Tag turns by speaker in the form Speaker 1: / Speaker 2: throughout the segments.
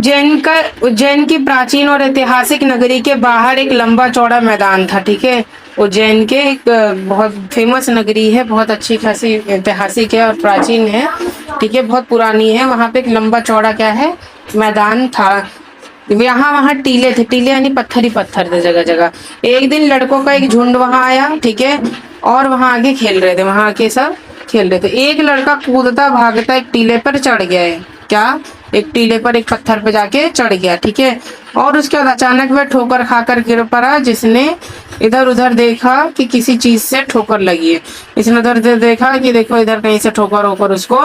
Speaker 1: उज्जैन की प्राचीन और ऐतिहासिक नगरी के बाहर एक लंबा चौड़ा मैदान था। ठीक है, उज्जैन के एक बहुत फेमस नगरी है, बहुत अच्छी खासी ऐतिहासिक है और प्राचीन है। ठीक है, बहुत पुरानी है। वहां पे एक लंबा चौड़ा क्या है, मैदान था। यहाँ वहाँ टीले थे, टीले यानी पत्थर ही पत्थर थे जगह जगह। एक दिन लड़कों का एक झुंड वहां आया। ठीक है, और वहां आगे खेल रहे थे, वहां आके सब खेल रहे थे। एक लड़का कूदता भागता एक टीले पर चढ़ गया है। क्या, एक टीले पर एक पत्थर पे जाके चढ़ गया। ठीक है, और उसके बाद अचानक वह ठोकर खाकर गिर पड़ा। जिसने इधर उधर देखा कि किसी चीज से ठोकर लगी है। इसने उधर उधर देखा कि देखो इधर कहीं से ठोकर होकर उसको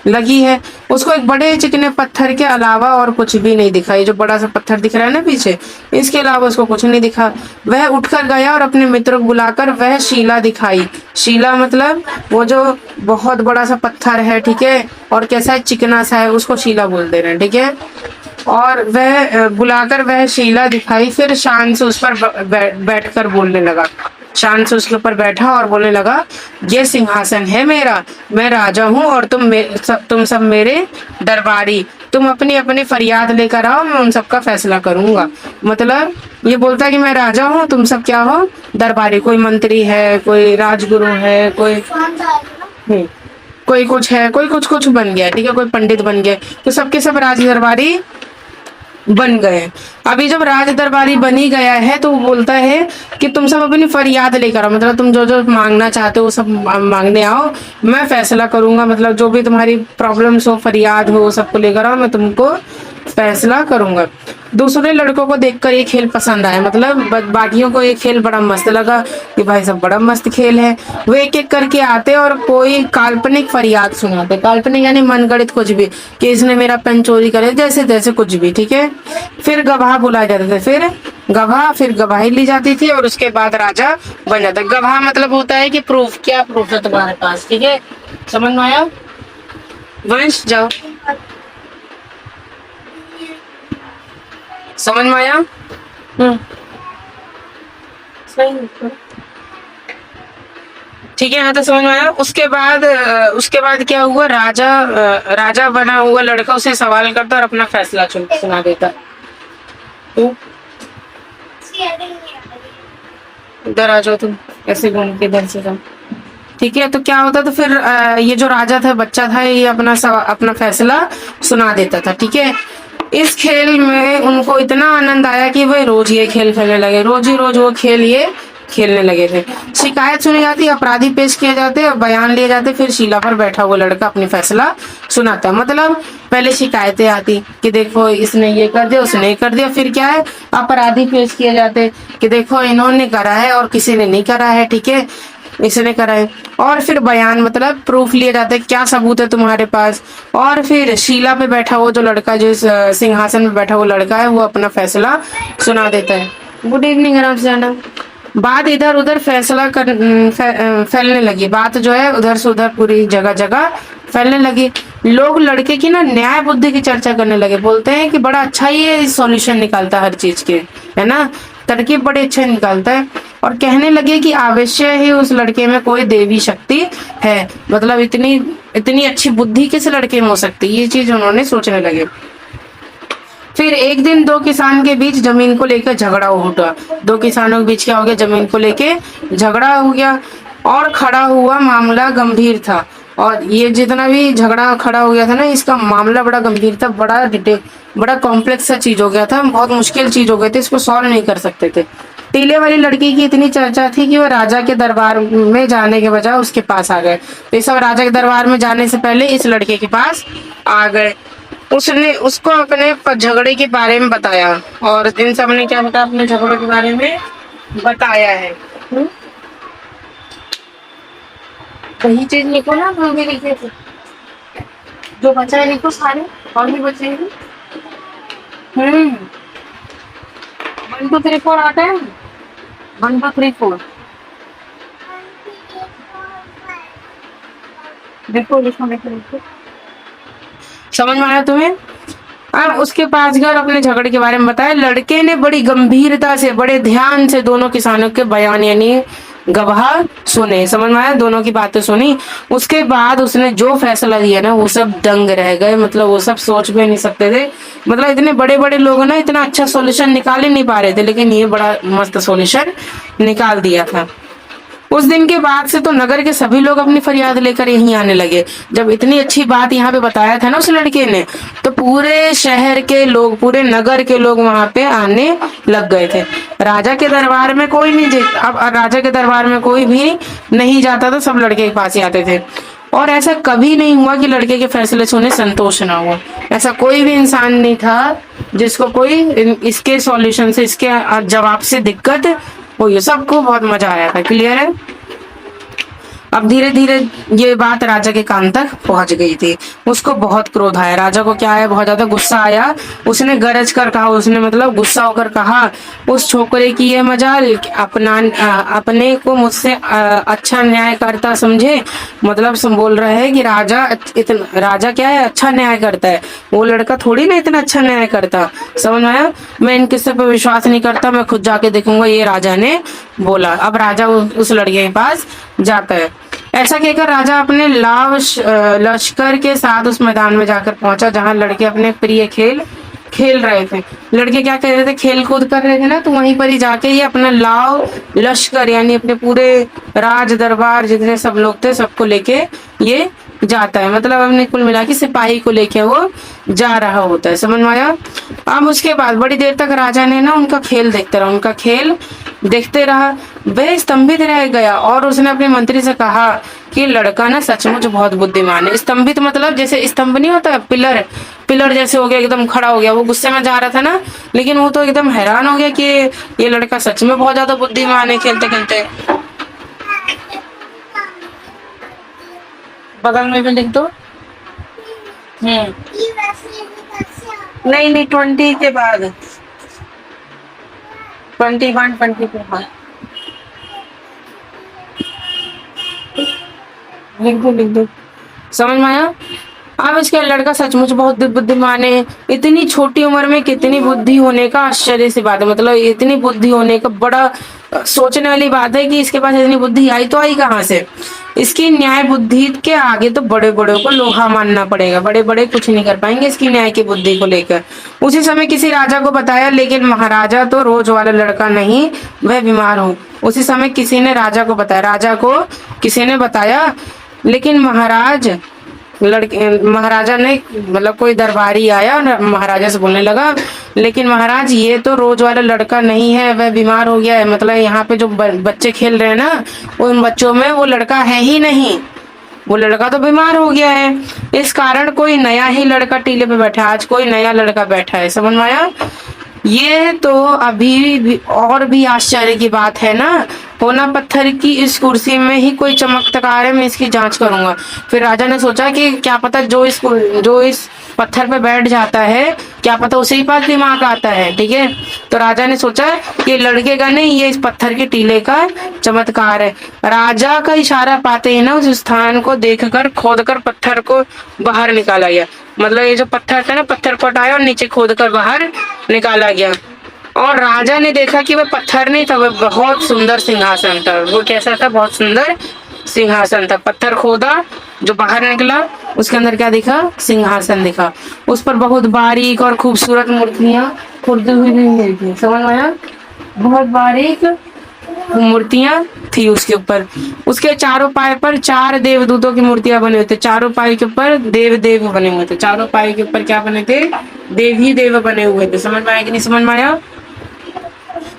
Speaker 1: लगी है। उसको एक बड़े चिकने पत्थर के अलावा और कुछ भी नहीं दिखा। ये जो बड़ा सा पत्थर दिख रहा है ना पीछे, इसके अलावा उसको कुछ नहीं दिखा। वह उठकर गया और अपने मित्र को बुलाकर वह शिला दिखाई। शिला मतलब वो जो बहुत बड़ा सा पत्थर है। ठीक है, और कैसा चिकना सा है, उसको शिला बोल दे रहे हैं। ठीक है, और वह बुलाकर वह शिला दिखाई। फिर शान से उस पर बैठकर बोलने लगा। शान से उसके ऊपर बैठा और बोलने लगा, ये सिंहासन है मेरा, मैं राजा हूँ और तुम सब मेरे दरबारी। तुम अपनी अपनी फरियाद लेकर आओ, मैं उन सबका फैसला करूंगा। मतलब ये बोलता है कि मैं राजा हूँ, तुम सब क्या हो, दरबारी। कोई मंत्री है, कोई राजगुरु है, कोई कुछ है, कोई कुछ कुछ बन गया। ठीक है, कोई पंडित बन गया, तो सबके सब राज दरबारी बन गए। अभी जब राज दरबारी बन ही गया है तो वो बोलता है कि तुम सब अपनी फरियाद लेकर आओ। मतलब तुम जो जो मांगना चाहते हो वो सब मांगने आओ, मैं फैसला करूंगा। मतलब जो भी तुम्हारी प्रॉब्लम्स हो, फरियाद हो, सबको लेकर आओ, मैं तुमको फैसला करूंगा। दूसरे लड़कों को देखकर ये खेल पसंद आया। मतलब बाकियों को ये खेल बड़ा मस्त लगा कि भाई सब बड़ा मस्त खेल है। वो एक एक करके आते और कोई काल्पनिक फरियाद सुनाते। काल्पनिक यानी मनगढ़ंत कुछ भी, कि इसने मेरा पेन चोरी करे, जैसे तैसे कुछ भी। ठीक है, फिर गवाह बुलाए जाते थे। फिर गवाही ली जाती थी और उसके बाद राजा बन जाता। गवाह मतलब होता है कि प्रूफ, क्या प्रूफ है तुम्हारे पास। ठीक है, समझ में आया? वंश जाओ, समझ में आया? सही, ठीक है, यहाँ तक समझ में आया। उसके बाद क्या हुआ, राजा बना हुआ लड़का उसे सवाल करता और अपना फैसला सुना देता। तो इधर आ जाओ, तुम ऐसे घूम के इधर से जाओ। ठीक है, तो क्या होता, तो फिर ये जो राजा था, बच्चा था, ये अपना फैसला सुना देता था। ठीक है, इस खेल में उनको इतना आनंद आया कि वह रोज ये खेल खेलने लगे। रोज ही रोज वो खेल ये खेलने लगे थे। शिकायत सुनी जाती, अपराधी पेश किए जाते और बयान लिए जाते। फिर शिला पर बैठा हुआ लड़का अपनी फैसला सुनाता। मतलब पहले शिकायतें आती कि देखो इसने ये कर दिया, उसने ये कर दिया। फिर क्या है, अपराधी पेश किए जाते कि देखो इन्होंने करा है और किसी ने नहीं करा है। ठीक है, इसने करा है। और फिर बयान मतलब प्रूफ लिए जाते, क्या सबूत है तुम्हारे पास। और फिर शीला पे बैठा हुआ जो लड़का, जो सिंहासन में बैठा हुआ लड़का है, वो अपना फैसला सुना देता है। गुड इवनिंग, आराम से जाना। बात इधर उधर फैलने लगी। बात जो है उधर से उधर पूरी जगह जगह फैलने लगी। लोग लड़के की ना न्याय बुद्धि की चर्चा करने लगे। बोलते हैं कि बड़ा अच्छा ये सॉल्यूशन निकालता है हर चीज के, है ना, तरकीब बड़े अच्छे निकालता है। और कहने लगे कि अवश्य ही उस लड़के में कोई देवी शक्ति है। मतलब इतनी इतनी अच्छी बुद्धि किस लड़के में हो सकती है, ये चीज उन्होंने सोचने लगे। फिर एक दिन दो किसान के बीच जमीन को लेकर झगड़ा उठा। दो किसानों के बीच क्या हो गया, जमीन को लेके झगड़ा हो गया। और खड़ा हुआ मामला गंभीर था। और ये जितना भी झगड़ा खड़ा हो गया था ना, इसका मामला बड़ा गंभीर था, बड़ा कॉम्प्लेक्स सा चीज हो गया था, बहुत मुश्किल चीज हो गई थी, इसको सॉल्व नहीं कर सकते थे। टीले वाली लड़की की इतनी चर्चा थी कि वो राजा के दरबार में जाने के बजाय उसके पास आ गए। तो ये सब राजा के दरबार में जाने से पहले इस लड़के के पास आ गए। उसने उसको अपने झगड़े के बारे में बताया और इन सब ने क्या बताया, अपने झगड़ों के बारे में बताया है। वही चीज लिखो ना, जो भी लिखे थे, जो बचा है लिखो सारे, और भी बचेंगे। 1 2 3 4 आता है, 1 2 3 4 देखो, लिखो। समझ में आया तुम्हें? अब उसके पास गए, अपने झगड़े के बारे में बताया। लड़के ने बड़ी गंभीरता से, बड़े ध्यान से दोनों किसानों के बयान यानी गवाह सुने। समझ में आया, दोनों की बातें सुनी। उसके बाद उसने जो फैसला दिया ना वो सब दंग रह गए, मतलब वो सब सोच भी नहीं सकते थे। मतलब इतने बड़े बड़े लोग ना इतना अच्छा सॉल्यूशन निकाल ही नहीं पा रहे थे, लेकिन ये बड़ा मस्त सॉल्यूशन निकाल दिया था। उस दिन के बाद से तो नगर के सभी लोग अपनी फरियाद लेकर यहीं आने लगे। जब इतनी अच्छी बात यहाँ पे बताया था ना उस लड़के ने, तो पूरे शहर के लोग, पूरे नगर के लोग वहां पे आने लग गए थे। राजा के दरबार में कोई नहीं अब राजा के दरबार में कोई भी नहीं जाता था, सब लड़के के पास ही आते थे। और ऐसा कभी नहीं हुआ कि लड़के के फैसले से उन्हें संतोष ना हुआ। ऐसा कोई भी इंसान नहीं था जिसको कोई इसके सॉल्यूशन से, इसके जवाब से दिक्कत हुई। सबको बहुत मजा आया था। क्लियर है। अब धीरे धीरे ये बात राजा के कान तक पहुंच गई थी। उसको बहुत क्रोध आया। राजा को क्या आया, बहुत ज्यादा गुस्सा आया। उसने गरज कर कहा, उसने मतलब गुस्सा होकर कहा, उस छोकरे की ये मजाल अपने को मुझसे अच्छा न्याय करता समझे। मतलब बोल रहे हैं कि राजा क्या है, अच्छा न्याय करता है। वो लड़का थोड़ी ना इतना अच्छा न्याय करता। समझ में आया। मैं इन किस्से पे विश्वास नहीं करता, मैं खुद जाके देखूंगा, ये राजा ने बोला। अब राजा उस लड़के के पास जाता है। ऐसा कहकर राजा अपने लश्कर के साथ उस मैदान में जाकर पहुंचा जहां लड़के अपने प्रिय खेल खेल रहे थे। लड़के क्या कर रहे थे, खेल कूद कर रहे थे ना, तो वहीं पर ही जाके ये अपना लश्कर यानी अपने पूरे राज दरबार जितने सब लोग थे सबको लेके ये जाता है। मतलब अपने कुल मिला के सिपाही को लेके वो जा रहा होता है। समझ में आया। अब उसके बाद बड़ी देर तक राजा ने ना उनका खेल देखते रहा। वह स्तंभित रह गया और उसने अपने मंत्री से कहा कि लड़का ना सचमुच बहुत बुद्धिमान है। स्तंभित मतलब जैसे स्तंभ नहीं होता, पिलर जैसे हो गया, एकदम खड़ा हो गया। वो गुस्से में जा रहा था ना, लेकिन वो तो एकदम हैरान हो गया कि ये लड़का सच में बहुत ज्यादा बुद्धिमान है। खेलते खेलते बगल में भी लिख दो। नहीं 20 के बाद 21 22। हाँ लिख दो। समझ में आया। अब इसका लड़का सचमुच बहुत बुद्धिमान है। इतनी छोटी उम्र में कितनी बुद्धि होने का आश्चर्य सी बात है। मतलब इतनी बुद्धि होने का बड़ा सोचने वाली बात है कि इसके पास इतनी बुद्धि आई तो आई कहाँ से। इसकी न्याय बुद्धि के आगे तो बड़े बड़ों को लोहा मानना पड़ेगा। बड़े बड़े कुछ नहीं कर पाएंगे इसकी न्याय की बुद्धि को लेकर। उसी समय किसी राजा को बताया, लेकिन महाराजा तो रोज वाला लड़का नहीं, वह बीमार हो। उसी समय किसी ने राजा को बताया, राजा को किसी ने बताया, लेकिन महाराजा ने मतलब कोई दरबारी आया और महाराजा से बोलने लगा, लेकिन महाराज ये तो रोज वाला लड़का नहीं है, वह बीमार हो गया है। मतलब यहाँ पे जो बच्चे खेल रहे हैं ना, उन बच्चों में वो लड़का है ही नहीं, वो लड़का तो बीमार हो गया है। इस कारण कोई नया ही लड़का टीले पे बैठा है। आज कोई नया लड़का बैठा है। समझ में आया। ये तो अभी भी और भी आश्चर्य की बात है ना। होना पत्थर की इस कुर्सी में ही कोई चमत्कार है, मैं इसकी जांच करूंगा। फिर राजा ने सोचा कि क्या पता जो इस पत्थर पे बैठ जाता है, क्या पता उसे ही पास दिमाग आता है। ठीक है। तो राजा ने सोचा कि लड़के का नहीं, ये इस पत्थर के टीले का चमत्कार है। राजा का इशारा पाते ही ना उस स्थान को देखकर खोदकर पत्थर को बाहर निकाला गया। मतलब ये जो पत्थर था ना, पत्थर को हटाया और नीचे खोदकर बाहर निकाला गया। और राजा ने देखा कि वह पत्थर नहीं था, वह बहुत सुंदर सिंहासन था। वो कैसा था, बहुत सुंदर सिंहासन था। पत्थर खोदा, जो बाहर निकला, उसके अंदर क्या दिखा, सिंहासन दिखा। उस पर बहुत बारीक और खूबसूरत मूर्तियां खुदी हुई नहीं थी। समझ में आया। बहुत बारीक मूर्तियां थी उसके ऊपर। उसके चारों पाए पर 4 देवदूतों की मूर्तियां बने हुए थे। चारों पाए के ऊपर देव बने हुए थे। चारों पाए के ऊपर क्या बने थे, देव ही देव बने हुए थे। समझ में आया कि नहीं समझ में आया।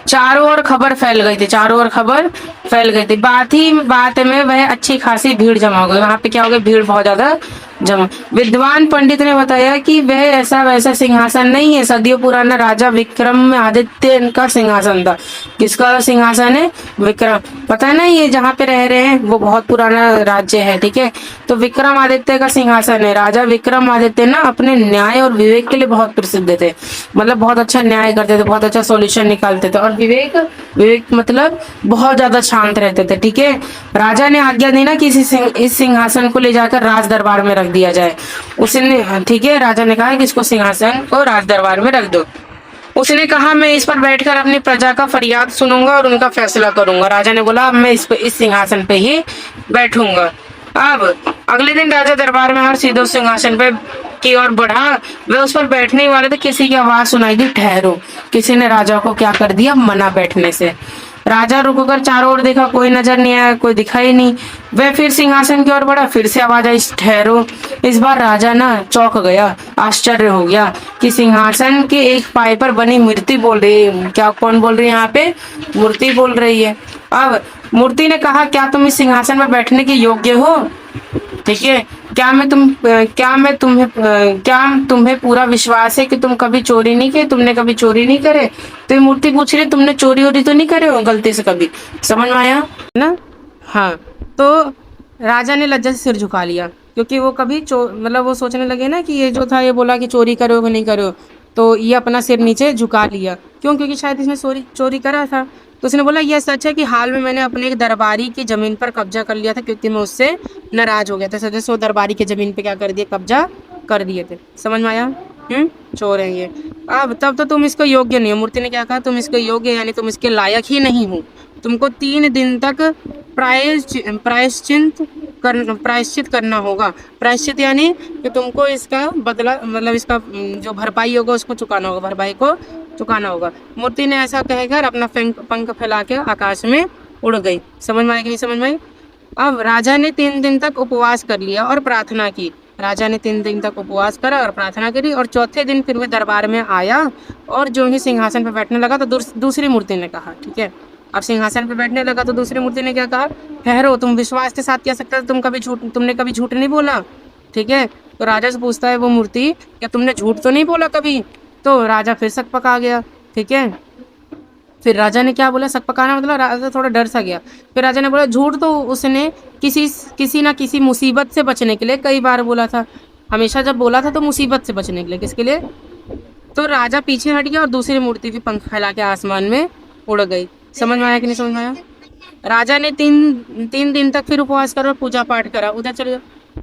Speaker 1: चारों ओर खबर फैल गई थी, चारों ओर खबर फैल गई थी। बात में वह अच्छी खासी भीड़ जमा हो गई। वहां पे क्या हो गया, भीड़ बहुत ज्यादा जमा। विद्वान पंडित ने बताया कि वह ऐसा वैसा सिंहासन नहीं है, सदियों पुराना राजा विक्रमादित्य का सिंहासन था। किसका सिंहासन है, विक्रम। पता है ना, ये जहाँ पे रह रहे हैं वो बहुत पुराना राज्य है। ठीक है। तो विक्रमादित्य का सिंहासन है। राजा विक्रमादित्य ना अपने न्याय और विवेक के लिए बहुत प्रसिद्ध थे। मतलब बहुत अच्छा न्याय करते थे, बहुत अच्छा सॉल्यूशन निकालते थे। और विवेक मतलब बहुत ज्यादा शांत रहते थे। ठीक है। राजा ने आज्ञा दी ना कि इस सिंहासन को ले जाकर राज दरबार में रख दिया जाए। उसने ठीक है, राजा ने कहा कि इसको सिंहासन को राज दरबार में रख दो। उसने कहा मैं इस पर बैठकर अपनी प्रजा का फरियाद सुनूंगा और उनका फैसला करूंगा। राजा ने बोला अब मैं इस सिंहासन पे ही बैठूंगा। अब अगले दिन राजा दरबार में हर सीधे सिंहासन पे की ओर बढ़ा। वे उस पर बैठने ही वाले थे, किसी की आवाज सुनाई दी, ठहरो। किसी ने राजा को क्या कर दिया, मना बैठने से। राजा रुककर चारों ओर देखा, कोई नजर नहीं आया, कोई दिखाई नहीं। वह फिर सिंहासन की ओर बढ़ा, फिर से आवाज आई, ठहरो। इस बार राजा ना चौंक गया, आश्चर्य हो गया कि सिंहासन के एक पाए पर बनी मूर्ति बोल रही है। क्या, कौन बोल रही है यहाँ पे? मूर्ति बोल रही है। अब मूर्ति ने कहा, क्या तुम इस सिंहासन पर बैठने के योग्य हो? ठीक है, क्या तुम्हें पूरा विश्वास है कि तुम कभी चोरी नहीं किए, तुमने कभी चोरी नहीं करे? तो ये मूर्ति पूछ रही, तुमने चोरी वोरी तो नहीं करे हो गलती से कभी? समझ में आया ना? हाँ। तो राजा ने लज्जा से सिर झुका लिया, क्योंकि वो कभी मतलब वो सोचने लगे ना कि ये जो था, ये बोला कि चोरी करो कि नहीं करो, तो ये अपना सिर नीचे झुका लिया। क्यों? क्योंकि शायद इसने चोरी करा था। तो उसने बोला, यह सच है कि हाल में मैंने अपने एक दरबारी की जमीन पर कब्जा कर लिया था, क्योंकि मैं उससे नाराज हो गया था। सदस्य वो दरबारी की जमीन पे क्या कर दिए, कब्जा कर दिए थे। समझ में आया? चोर है ये। अब तब तो तुम इसको योग्य नहीं हो। मूर्ति ने क्या कहा, तुम इसको योग्य यानी तुम इसके लायक ही नहीं हो। तुमको 3 दिन तक प्रायश्चित करना होगा। प्रायश्चित यानी कि तुमको इसका बदला, मतलब इसका जो भरपाई होगा उसको चुकाना होगा, भरपाई को चुकाना होगा। मूर्ति ने ऐसा कहकर अपना पंख फैला के आकाश में उड़ गई। समझ में आया कि नहीं समझ में आई? अब राजा ने 3 दिन तक उपवास कर लिया और प्रार्थना की। राजा ने 3 दिन तक उपवास करा और प्रार्थना करी, और चौथे दिन फिर वह दरबार में आया और जो ही सिंहासन पर बैठने लगा तो दूसरी मूर्ति ने कहा, ठीक है, अब सिंहासन पर बैठने लगा तो दूसरी मूर्ति ने क्या कहा, ठहरो, तुम विश्वास के साथ कह सकते हो, तुमने कभी झूठ नहीं बोला, ठीक है। तो राजा से पूछता है वो मूर्ति, क्या तुमने झूठ तो नहीं बोला कभी? तो राजा फिर शक पका गया, ठीक है। फिर राजा ने क्या बोला, शक पकाना मतलब राजा थोड़ा डर सा गया। फिर राजा ने बोला, झूठ तो उसने किसी ना किसी मुसीबत से बचने के लिए कई बार बोला था। हमेशा जब बोला था तो मुसीबत से बचने के लिए, किसके लिए? तो राजा पीछे हट गया और दूसरी मूर्ति भी पंख फैला के आसमान में उड़ गई। समझ में आया कि नहीं समझ में आया? राजा ने तीन दिन तक फिर उपवास करा और पूजा पाठ करा। उधर चले जाओ।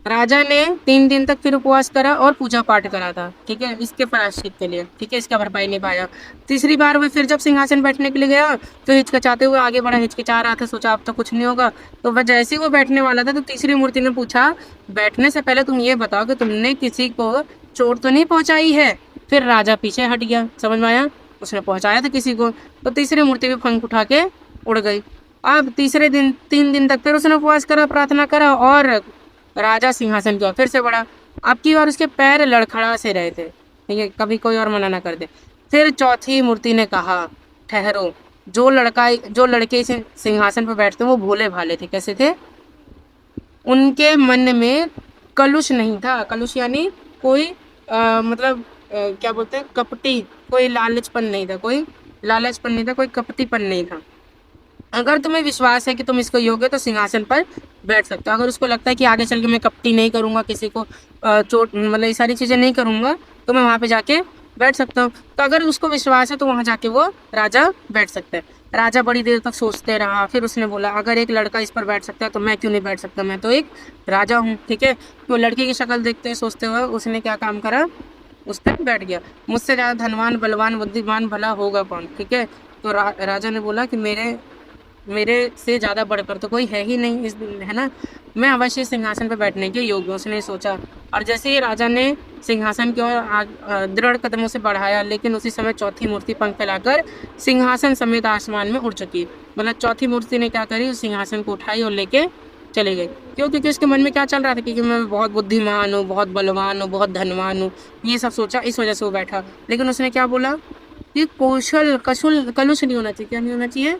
Speaker 1: राजा ने 3 दिन तक फिर उपवास करा और पूजा पाठ करा था, ठीक है, इसके प्रायश्चित के लिए, ठीक है, इसका भरपाई नहीं पाया। तीसरी बार वो फिर जब सिंहासन बैठने के लिए गया तो हिचकिचाते हुए आगे बढ़ा, हिचकिचा रहा था, सोचा अब तो कुछ नहीं होगा। तो वह जैसे ही वो बैठने वाला था तो तीसरी मूर्ति ने पूछा, बैठने से पहले तुम ये बताओ कि तुमने किसी को चोट तो नहीं पहुंचाई है? फिर राजा पीछे हट गया। समझ में आया? उसने पहुंचाया था किसी को। तो तीसरी मूर्ति भी पंख उठा के उड़ गई। अब तीसरे दिन 3 दिन तक फिर उसने उपवास करा, प्रार्थना करा और राजा सिंहासन की ओर फिर से बढ़ा। अब की बार उसके पैर लड़खड़ा से रहे थे, ठीक है, कभी कोई और मना ना कर दे। फिर चौथी मूर्ति ने कहा, ठहरो, जो लड़के सिंहासन पर बैठते वो भोले भाले थे। कैसे थे? उनके मन में कलुष नहीं था। कलुष यानी कोई क्या बोलते हैं, कपटी, कोई लालचपन नहीं था, कोई कपटीपन नहीं था। अगर तुम्हें विश्वास है कि तुम इसको योग्य तो सिंहासन पर बैठ सकते हो। अगर उसको लगता है कि आगे चल के मैं कपटी नहीं करूंगा, किसी को चोट, मतलब ये सारी चीज़ें नहीं करूंगा, तो मैं वहाँ पे जाके बैठ सकता हूँ। तो अगर उसको विश्वास है तो वहाँ जाके वो राजा बैठ सकता है। राजा बड़ी देर तक सोचते रहा, फिर उसने बोला, अगर एक लड़का इस पर बैठ सकता है तो मैं क्यों नहीं बैठ सकता, मैं तो एक राजा हूँ, ठीक है। तो लड़के की शक्ल देखते सोचते हुए उसने क्या काम करा, उस पर बैठ गया। मुझसे ज़्यादा धनवान, बलवान, बुद्धिमान भला होगा कौन, ठीक है। तो राजा ने बोला कि मेरे से ज़्यादा बढ़कर तो कोई है ही नहीं, इस है ना, मैं अवश्य सिंहासन पर बैठने के योग्य हूँ, उसने सोचा। और जैसे ही राजा ने सिंहासन की ओर दृढ़ कदमों से बढ़ाया, लेकिन उसी समय चौथी मूर्ति पंख फैलाकर सिंहासन समेत आसमान में उड़ चुकी। मतलब चौथी मूर्ति ने क्या करी, उस सिंहासन को उठाई और लेके चले गई। क्यों? क्योंकि उसके मन में क्या चल रहा था, क्योंकि मैं बहुत बुद्धिमान हूँ, बहुत बलवान हूँ, बहुत धनवान हूँ, ये सब सोचा, इस वजह से वो बैठा। लेकिन उसने क्या बोला, ये कलुष नहीं होना चाहिए। क्या नहीं होना चाहिए?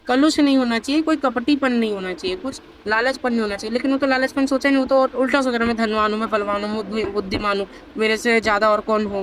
Speaker 1: कलुष नहीं होना चाहिए, कोई कपटीपन नहीं होना चाहिए, कुछ लालचपन नहीं होना चाहिए। लेकिन वो तो लालचपन सोचा नहीं, वो तो उल्टा सोच रहा, मैं धनवान हूँ, मैं बलवान हूँ, बुद्धिमान हूँ, मेरे से ज़्यादा और कौन हो।